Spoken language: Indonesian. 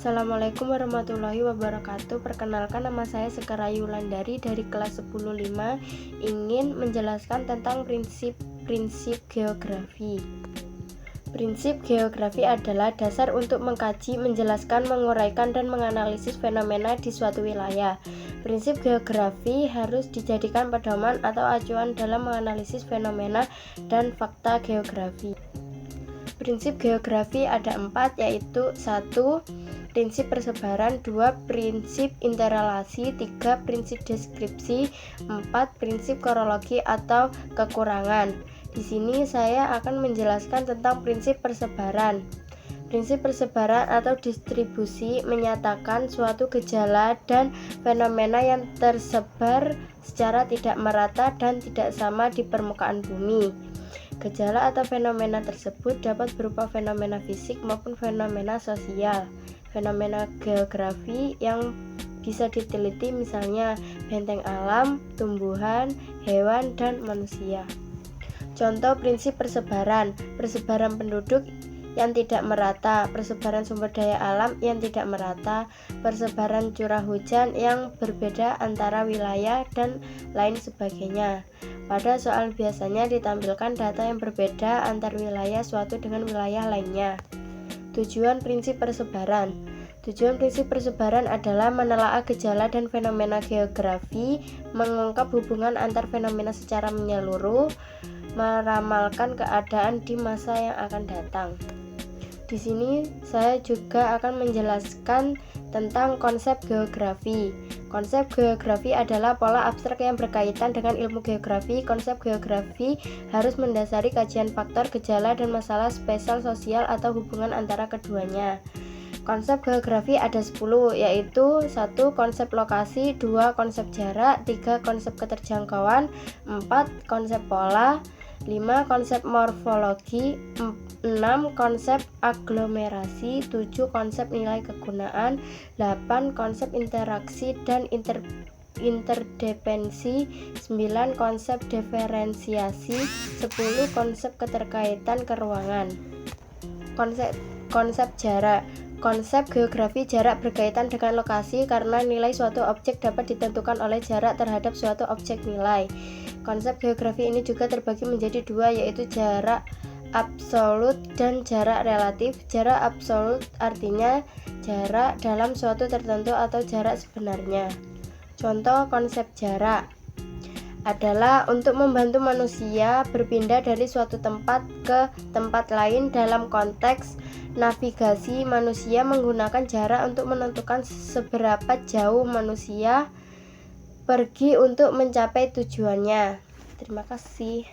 Assalamualaikum warahmatullahi wabarakatuh. Perkenalkan, nama saya Sekar Ayu Wulandari dari kelas 10-5, ingin menjelaskan tentang prinsip geografi. Prinsip geografi adalah dasar untuk mengkaji, menjelaskan, menguraikan, dan menganalisis fenomena di suatu wilayah. Prinsip geografi harus dijadikan pedoman atau acuan dalam menganalisis fenomena dan fakta geografi. Prinsip geografi ada 4, yaitu 1. Prinsip persebaran, 2. Prinsip interrelasi, 3. Prinsip deskripsi, 4. Prinsip korologi atau kekurangan. Di sini saya akan menjelaskan tentang prinsip persebaran. Prinsip persebaran atau distribusi menyatakan suatu gejala dan fenomena yang tersebar secara tidak merata dan tidak sama di permukaan bumi. Gejala atau fenomena tersebut dapat berupa fenomena fisik maupun fenomena sosial. Fenomena geografi yang bisa diteliti misalnya benteng alam, tumbuhan, hewan, dan manusia. Contoh prinsip persebaran: persebaran penduduk yang tidak merata, persebaran sumber daya alam yang tidak merata, persebaran curah hujan yang berbeda antara wilayah, dan lain sebagainya. Pada soal biasanya ditampilkan data yang berbeda antar wilayah suatu dengan wilayah lainnya. Tujuan prinsip persebaran. Tujuan prinsip persebaran adalah menelaah gejala dan fenomena geografi, mengungkap hubungan antar fenomena secara menyeluruh, meramalkan keadaan di masa yang akan datang. Di sini saya juga akan menjelaskan tentang konsep geografi. Konsep geografi adalah pola abstrak yang berkaitan dengan ilmu geografi. Konsep geografi harus mendasari kajian faktor, gejala, dan masalah spesial sosial atau hubungan antara keduanya. Konsep geografi ada 10, yaitu 1. Konsep lokasi, 2. Konsep jarak, 3. Konsep keterjangkauan, 4. Konsep pola, 5. Konsep morfologi, 6. Konsep aglomerasi, 7. Konsep nilai kegunaan, 8. Konsep interaksi dan interdependensi, 9. Konsep diferensiasi, 10. Konsep keterkaitan keruangan. Konsep jarak. Konsep geografi jarak berkaitan dengan lokasi karena nilai suatu objek dapat ditentukan oleh jarak terhadap suatu objek nilai. Konsep geografi ini juga terbagi menjadi 2, yaitu jarak absolut dan jarak relatif. Jarak absolut artinya jarak dalam suatu tertentu atau jarak sebenarnya. Contoh konsep jarak adalah untuk membantu manusia berpindah dari suatu tempat ke tempat lain. Dalam konteks navigasi, manusia menggunakan jarak untuk menentukan seberapa jauh manusia pergi untuk mencapai tujuannya. Terima kasih.